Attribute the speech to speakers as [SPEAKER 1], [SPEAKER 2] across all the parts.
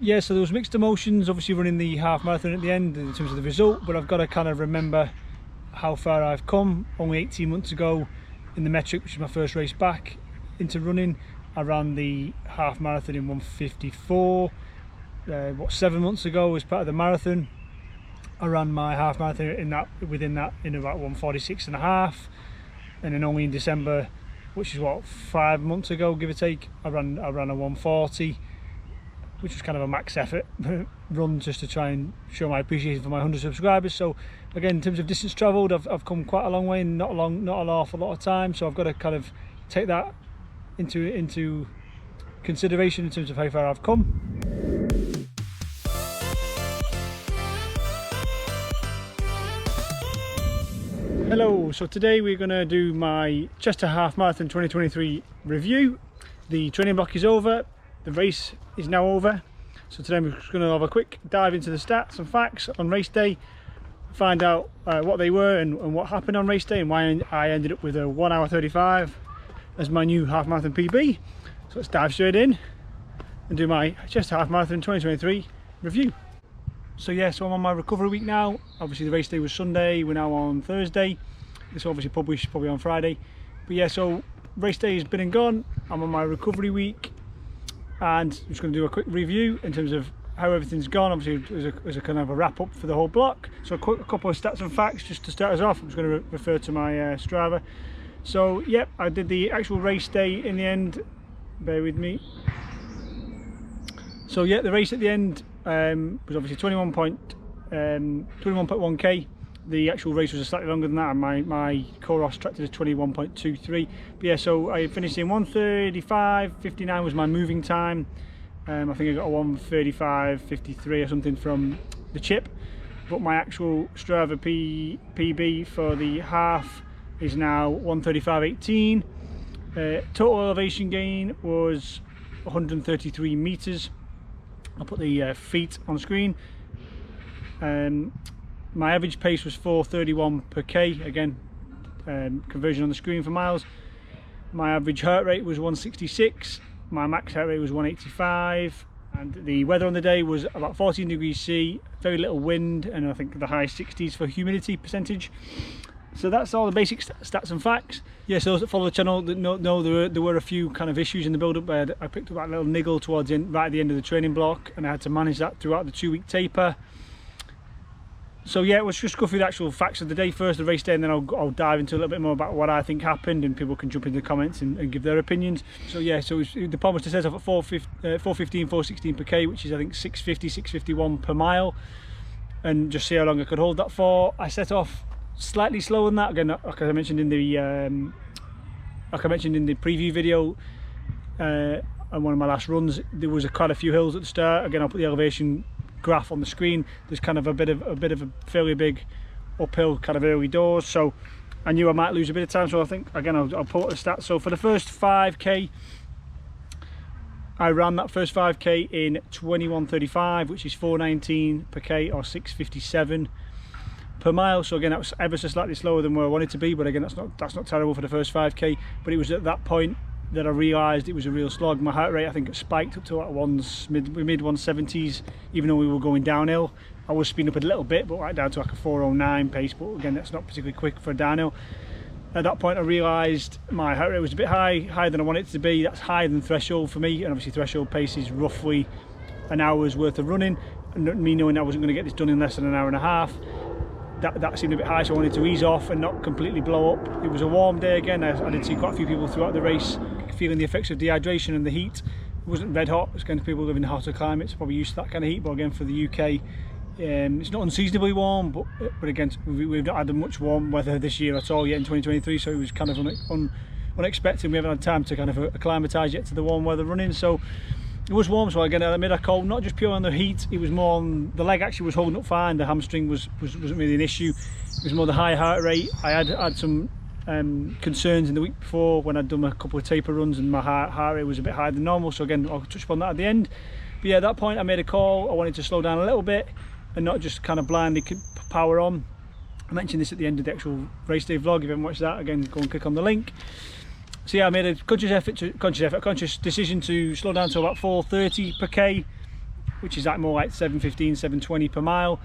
[SPEAKER 1] Yeah, so there was mixed emotions, obviously running the half marathon at the end in terms of the result, but I've got to kind of remember how far I've come. Only 18 months ago in the metric, which is my first race back into running, I ran the half marathon in 1:54. 7 months ago as part of the marathon, I ran my half marathon in about 1:46.5, and then only in December, which is what, 5 months ago give or take, I ran a 1:40, which was kind of a max effort run just to try and show my appreciation for my 100 subscribers. So again, in terms of distance travelled, I've come quite a long way in not an awful lot of time, so I've got to kind of take that into consideration in terms of how far I've come. Hello, so today we're going to do my Cheshire Half Marathon 2023 review. The training block is over, the race is now over, so today we're just going to have a quick dive into the stats and facts on race day, find out what they were and what happened on race day and why I ended up with a 1:35 as my new half marathon PB. So let's dive straight in and do my Cheshire Half Marathon 2023 review. So yeah, so I'm on my recovery week now. Obviously the race day was Sunday, we're now on Thursday. This will obviously published probably on Friday. But yeah, so race day has been and gone. I'm on my recovery week and I'm just going to do a quick review in terms of how everything's gone. Obviously as a kind of a wrap up for the whole block. So a couple of stats and facts just to start us off. I'm just going to refer to my Strava. So yep, I did the actual race day in the end. Bear with me. So yeah, the race at the end was obviously 21.1k. The actual race was slightly longer than that, and my Coros tracked it as 21.23. But yeah, so I finished in 1:35.59 was my moving time. I think I got a 1:35.53 or something from the chip. But my actual Strava PB for the half is now 1:35.18. Total elevation gain was 133 meters. I'll put the feet on screen. My average pace was 4:31 per k, again conversion on the screen for miles. My average heart rate was 166, my max heart rate was 185, and the weather on the day was about 14 degrees C, very little wind, and I think the high 60s for humidity percentage. So that's all the basic stats and facts. Yeah, so those that follow the channel know there were a few kind of issues in the build-up where I picked up that little niggle towards right at the end of the training block, and I had to manage that throughout the 2-week taper. So yeah, let's just go through the actual facts of the day first, the race day, and then I'll dive into a little bit more about what I think happened, and people can jump into the comments and give their opinions. So yeah, so the pometer says off at 4:15, 4:16 per k, which is I think 6:50, 6:51 per mile, and just see how long I could hold that for. I set off slightly slower than that, again, like I mentioned in the preview video. And one of my last runs, there was quite a few hills at the start. Again, I'll put the elevation graph on the screen. There's kind of a bit of a fairly big uphill kind of early doors, so I knew I might lose a bit of time. So I think again I'll pull up the stats. So for the first 5k, I ran that first 5k in 21:35, which is 4:19 per k or 6:57 per mile. So again, that was ever so slightly slower than where I wanted to be, but again, that's not terrible for the first 5k. But it was at that point that I realised it was a real slog. My heart rate, I think, it spiked up to like mid 170s, even though we were going downhill. I was speeding up a little bit, but right down to like a 4:09 pace, but again, that's not particularly quick for a downhill. At that point I realised my heart rate was a bit higher than I wanted it to be. That's higher than threshold for me, and obviously threshold pace is roughly an hour's worth of running, and me knowing I wasn't going to get this done in less than an hour and a half, that seemed a bit high, so I wanted to ease off and not completely blow up. It was a warm day again. I did see quite a few people throughout the race feeling the effects of dehydration and the heat. It wasn't red hot, it's kind of people living in hotter climates, probably used to that kind of heat, but again for the UK, it's not unseasonably warm, but again, we've not had much warm weather this year at all yet in 2023, so it was kind of unexpected. We haven't had time to kind of acclimatise yet to the warm weather running, so it was warm. So again, I made a call, not just pure on the heat, it was more on the leg. Actually was holding up fine, the hamstring wasn't really an issue. It was more the high heart rate. I had some concerns in the week before when I'd done a couple of taper runs and my heart rate was a bit higher than normal, so again I'll touch upon that at the end. But yeah, at that point I made a call. I wanted to slow down a little bit and not just kind of blindly power on. I mentioned this at the end of the actual race day vlog. If you haven't watched that, again, go and click on the link. So yeah, I made a conscious decision to slow down to about 4:30 per k, which is like more like 7:15, 7:20 per mile.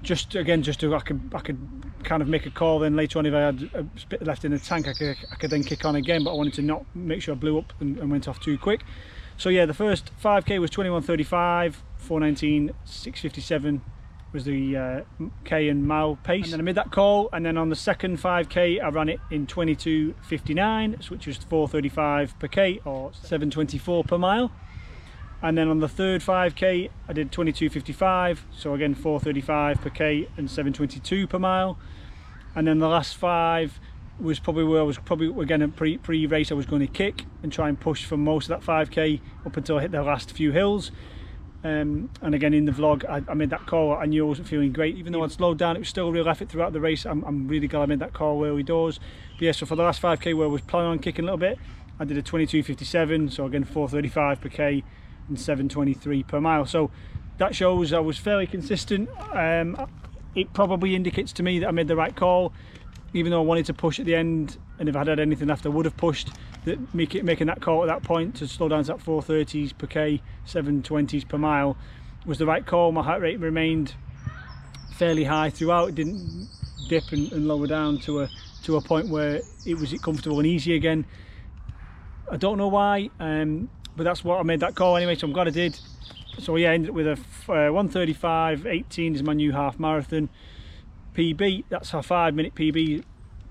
[SPEAKER 1] Just to I could kind of make a call then later on if I had a bit left in the tank. I could then kick on again, but I wanted to not make sure I blew up and went off too quick. So yeah, the first 5k was 21:35, 4:19, 6:57 was the k and mile pace, and then I made that call. And then on the second 5k I ran it in 22:59, which was 4:35 per k or 7:24 per mile. And then on the third 5k I did 22:55, so again 4:35 per k and 7:22 per mile. And then the last 5 was probably where I was again pre-race I was going to kick and try and push for most of that 5k up until I hit the last few hills. And again in the vlog I made that call. I knew I wasn't feeling great, even though I'd slowed down. It was still a real effort throughout the race. I'm really glad I made that call early doors. But yeah, so for the last 5k where I was planning on kicking a little bit, I did a 22:57, so again 4:35 per k and 7:23 per mile. So that shows I was fairly consistent. It probably indicates to me that I made the right call, even though I wanted to push at the end, and if I had anything left I would have pushed. That making that call at that point to slow down to that 4:30s per k, 7:20s per mile was the right call. My heart rate remained fairly high throughout. It didn't dip and lower down to a point where it was comfortable and easy again. I don't know why, but that's what I made that call anyway, so I'm glad I did. So yeah, I ended up with a 1:35.18 is my new half marathon PB. That's a 5-minute PB,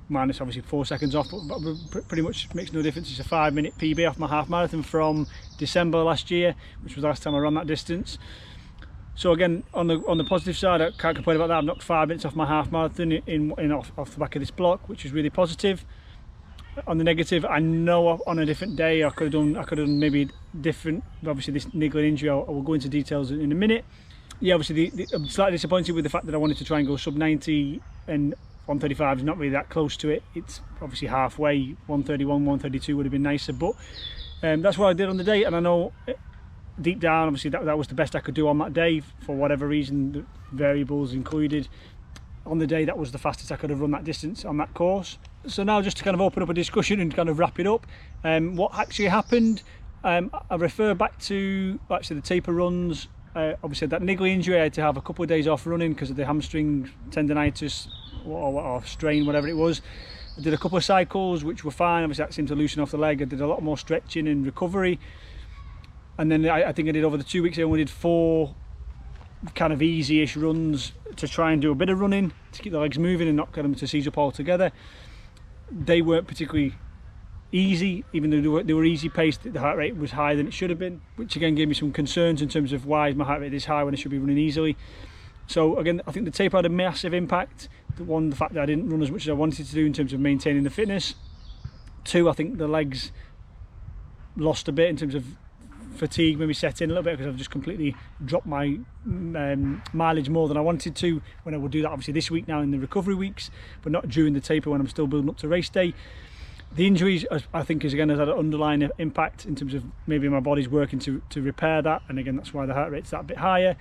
[SPEAKER 1] minus obviously 4 seconds off, but pretty much makes no difference. It's a 5-minute PB off my half marathon from December last year, which was the last time I ran that distance. So again, on the positive side, I can't complain about that. I've knocked 5 minutes off my half marathon off the back of this block, which is really positive. On the negative, I know on a different day I could have done maybe different. Obviously this niggling injury, I will go into details in a minute. Yeah, obviously I'm slightly disappointed with the fact that I wanted to try and go sub 90, and 1:35 is not really that close to it. It's obviously halfway. 1:31, 1:32 would have been nicer, but that's what I did on the day. And I know deep down, obviously that was the best I could do on that day for whatever reason, the variables included. On the day, that was the fastest I could have run that distance on that course. So now just to kind of open up a discussion and kind of wrap it up, what actually happened, I refer back to actually the taper runs. Obviously that niggly injury, I had to have a couple of days off running because of the hamstring tendonitis or strain, whatever it was. I did a couple of cycles which were fine. Obviously that seemed to loosen off the leg. I did a lot more stretching and recovery, and then I think I did over the 2 weeks I only did 4 kind of easy-ish runs to try and do a bit of running to keep the legs moving and not get them to seize up altogether. They weren't particularly easy, even though they were easy paced. The heart rate was higher than it should have been, which again gave me some concerns in terms of why is my heart rate this high when I should be running easily. So again, I think the taper had a massive impact. The fact that I didn't run as much as I wanted to do in terms of maintaining the fitness. 2, I think the legs lost a bit in terms of fatigue, maybe set in a little bit because I've just completely dropped my mileage more than I wanted to, when I will do that obviously this week now in the recovery weeks, but not during the taper when I'm still building up to race day. The injuries, I think, has had an underlying impact in terms of maybe my body's working to repair that, and again that's why the heart rate's that bit higher.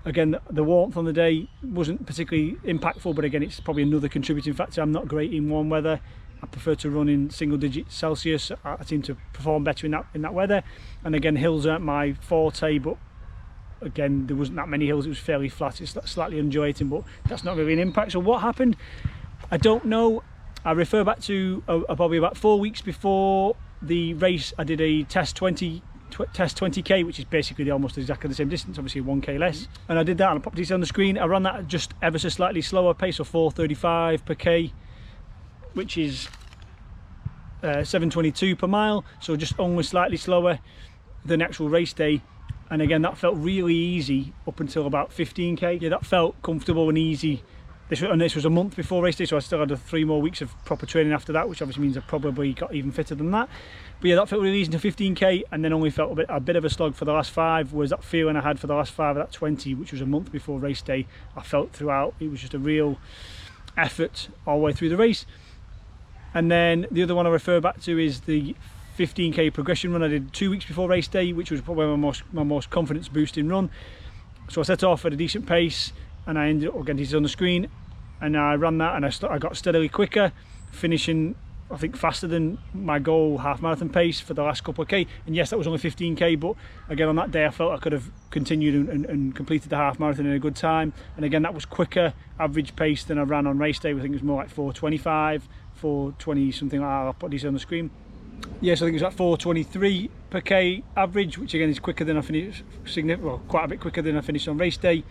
[SPEAKER 1] Again, the warmth on the day wasn't particularly impactful, but again it's probably another contributing factor. I'm not great in warm weather. I prefer to run in single-digit Celsius. I seem to perform better in that weather. And again, hills aren't my forte, but again, there wasn't that many hills. It was fairly flat. It's slightly undulating, but that's not really an impact. So what happened? I don't know. I refer back to probably about 4 weeks before the race. I did a test 20k, which is basically almost exactly the same distance, obviously 1k less. And I did that, and I popped it on the screen. I ran that at just ever so slightly slower pace of 4:35 per k, which is 7:22 per mile, so just only slightly slower than actual race day. And again, that felt really easy up until about 15k. Yeah, that felt comfortable and easy. This was a month before race day, so I still had 3 more weeks of proper training after that, which obviously means I probably got even fitter than that. But yeah, that felt really easy to 15k, and then only felt a bit of a slog for the last 5. Was that feeling I had for the last 5 of that 20, which was a month before race day, I felt throughout. It was just a real effort all the way through the race. And then the other one I refer back to is the 15k progression run I did 2 weeks before race day, which was probably my most confidence boosting run. So I set off at a decent pace, and I ended up, again, this is on the screen, and I ran that, and I got steadily quicker, finishing I think faster than my goal half marathon pace for the last couple of K, and yes, that was only 15K, but again on that day I felt I could have continued and completed the half marathon in a good time, and again that was quicker average pace than I ran on race day. I think it was more like 4:25, 4:20 something like that. I'll put these on the screen. Yes, I think it was like 4:23 per K average, which again is quicker than I finished, well, quite a bit quicker than I finished on race day.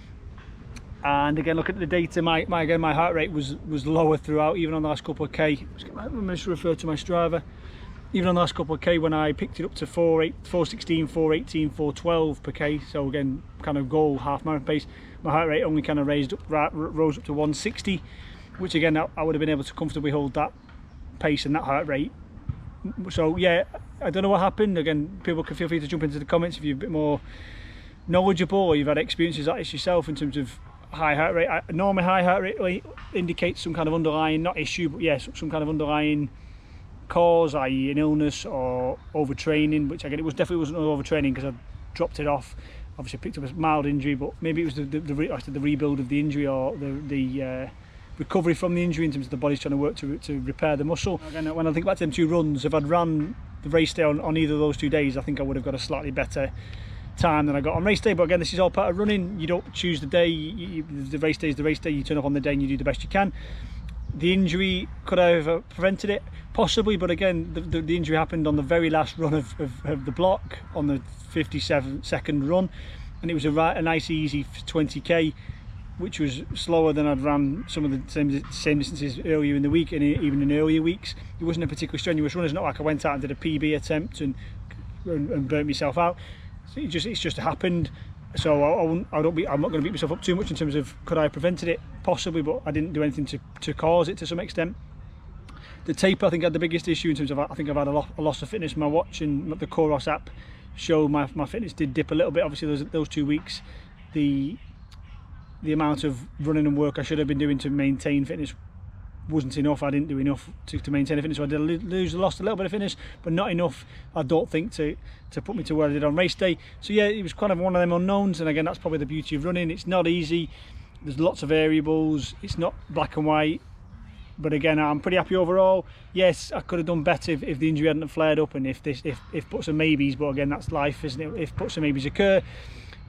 [SPEAKER 1] And again, look at the data, my heart rate was lower throughout, even on the last couple of K. Let me just refer to my Strava. Even on the last couple of K, when I picked it up to 4:16, 4:18, 4:12 per K, so again, kind of goal half marathon pace, my heart rate only kind of rose up to 160, which again, I would have been able to comfortably hold that pace and that heart rate. So yeah, I don't know what happened. Again, people can feel free to jump into the comments if you're a bit more knowledgeable or you've had experiences like this yourself in terms of high heart rate. Normally high heart rate indicates some kind of underlying, not issue, but yes, some kind of underlying cause, i.e. an illness or overtraining, which again, it definitely wasn't overtraining because I dropped it off. Obviously picked up a mild injury, but maybe it was the rebuild of the injury or the recovery from the injury in terms of the body's trying to work to repair the muscle. Again, when I think back to them 2 runs, if I'd ran the race day on either of those 2 days, I think I would have got a slightly better time than I got on race day. But again, this is all part of running. You don't choose the day. The race day is the race day. You turn up on the day and you do the best you can. The injury, could I have prevented it? Possibly, but again, the injury happened on the very last run of the block, on the 57-second run, and it was a nice easy 20K, which was slower than I'd ran some of the same distances earlier in the week and even in earlier weeks. It wasn't a particularly strenuous run. It's not like I went out and did a PB attempt and burnt myself out. It's just happened. So I'm not going to beat myself up too much in terms of could I have prevented it? Possibly, but I didn't do anything to cause it to some extent. The taper, I think, had the biggest issue in terms of, I think I've had a loss of fitness. My watch and the Coros app showed my fitness did dip a little bit. Obviously those 2 weeks, the amount of running and work I should have been doing to maintain fitness wasn't enough. I didn't do enough to maintain a fitness, so I did lost a little bit of fitness, but not enough, I don't think, to put me to where I did on race day. So yeah, it was kind of one of them unknowns, and again, that's probably the beauty of running. It's not easy, there's lots of variables, it's not black and white, but again, I'm pretty happy overall. Yes, I could have done better if the injury hadn't flared up and if buts and maybes, but again, that's life, isn't it, if buts and maybes occur.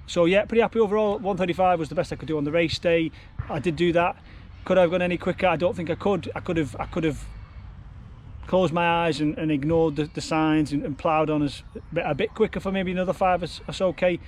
[SPEAKER 1] So yeah, pretty happy overall. 1:35 was the best I could do on the race day. I did do that. Could I have gone any quicker? I don't think I could. I could have closed my eyes and ignored the signs and ploughed on a bit quicker for maybe another 5 or so K.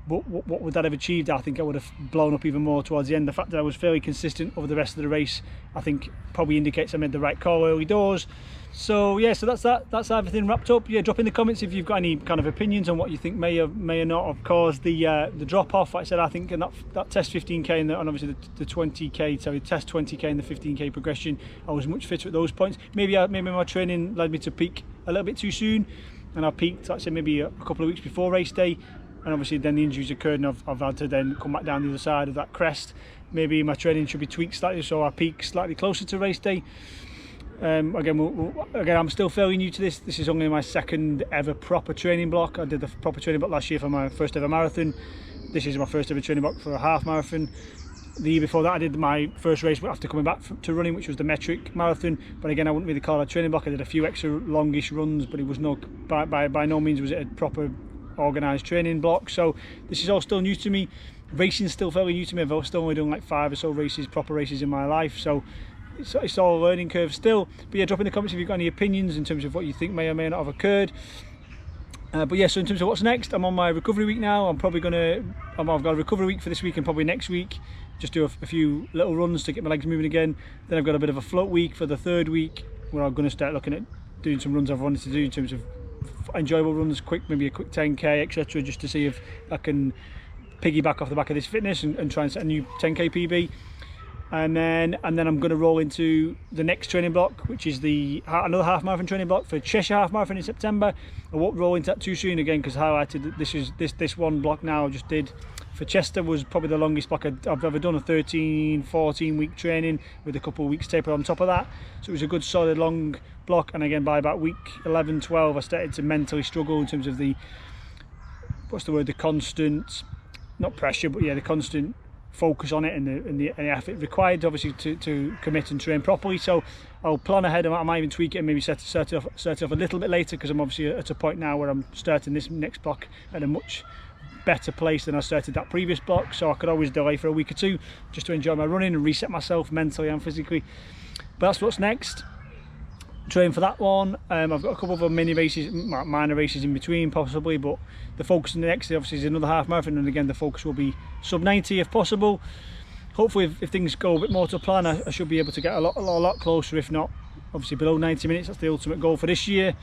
[SPEAKER 1] But what would that have achieved? I think I would have blown up even more towards the end. The fact that I was fairly consistent over the rest of the race, I think probably indicates I made the right call early doors. So yeah, so that's everything wrapped up. Yeah, drop in the comments if you've got any kind of opinions on what you think may or not have caused the drop off. Like I said, I think in that test 15K and obviously the 20K, sorry, test 20K and the 15K progression, I was much fitter at those points. Maybe my training led me to peak a little bit too soon, and I peaked, like I said, maybe a couple of weeks before race day, and obviously then the injuries occurred and I've had to then come back down the other side of that crest. Maybe my training should be tweaked slightly so I peak slightly closer to race day. Again, I'm still fairly new to this. This is only my 2nd ever proper training block. I did the proper training block last year for my 1st ever marathon. This is my 1st ever training block for a half marathon. The year before that I did my first race after coming back to running, which was the metric marathon, but again I wouldn't really call it a training block. I did a few extra longish runs, but it was by no means was it a proper organised training block. So this is all still new to me. Racing's still fairly new to me. I've still only done like 5 or so races, proper races in my life, so it's all a learning curve still. But yeah, drop in the comments if you've got any opinions in terms of what you think may or may not have occurred. But yeah, so in terms of what's next, I'm on my recovery week now. I've got a recovery week for this week and probably next week. Just do a few little runs to get my legs moving again. Then I've got a bit of a float week for the 3rd week, where I'm going to start looking at doing some runs I've wanted to do in terms of enjoyable runs, maybe a quick 10K, etc., just to see if I can piggyback off the back of this fitness and try and set a new 10K PB. And then I'm going to roll into the next training block, which is another half marathon training block for Cheshire half marathon in September. I won't roll into that too soon again, because I highlighted that this one block now I just did for Chester was probably the longest block I've ever done, a 13-14 week training with a couple of weeks taper on top of that. So it was a good solid long block, and again by about week 11-12 I started to mentally struggle in terms of the constant, not pressure, but yeah, the constant focus on it and the effort required, obviously, to commit and train properly. So I'll plan ahead. I might even tweak it and maybe set it off a little bit later, because I'm obviously at a point now where I'm starting this next block at a much better place than I started that previous block, so I could always delay for a week or two just to enjoy my running and reset myself mentally and physically. But that's what's next. Train for that one. I've got a couple of mini races, minor races in between possibly, but the focus in the next day obviously is another half marathon, and again the focus will be sub 90 if possible. Hopefully if things go a bit more to plan, I should be able to get a lot closer, if not obviously below 90 minutes. That's the ultimate goal for this year.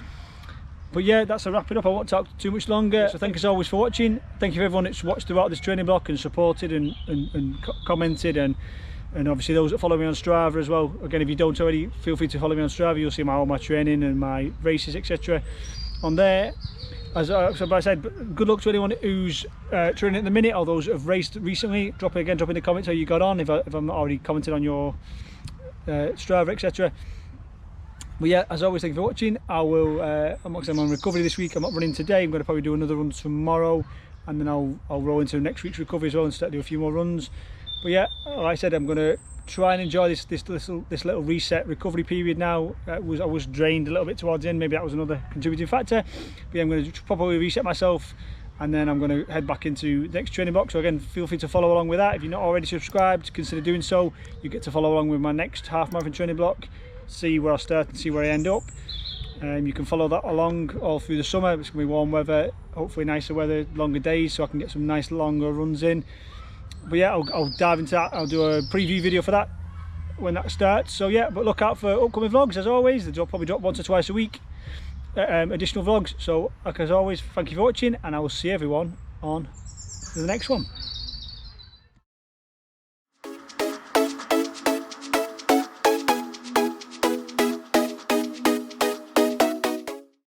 [SPEAKER 1] But yeah, that's a wrap it up. I won't talk too much longer. So thank you as always for watching. Thank you for everyone that's watched throughout this training block and supported and commented, and obviously those that follow me on Strava as well. Again, if you don't already, feel free to follow me on Strava. You'll see all my training and my races, etc. on there. As I said, good luck to anyone who's training at the minute, or those that have raced recently. Drop in the comments how you got on, if I'm not already commented on your Strava, etc. But yeah, as always, thank you for watching. I'm on recovery this week. I'm not running today. I'm going to probably do another run tomorrow, and then I'll roll into next week's recovery as well and start to do a few more runs. But yeah, like I said, I'm going to try and enjoy this little reset recovery period now. I was drained a little bit towards the end. Maybe that was another contributing factor. But yeah, I'm going to probably reset myself, and then I'm going to head back into the next training block. So again, feel free to follow along with that. If you're not already subscribed, consider doing so. You get to follow along with my next half marathon training block, see where I start and see where I end up. You can follow that along all through the summer. It's going to be warm weather, hopefully nicer weather, longer days, so I can get some nice longer runs in. But yeah, I'll dive into that. I'll do a preview video for that when that starts. So yeah, but look out for upcoming vlogs as always. They'll probably drop once or twice a week, additional vlogs. So like as always, thank you for watching, and I will see everyone on the next one.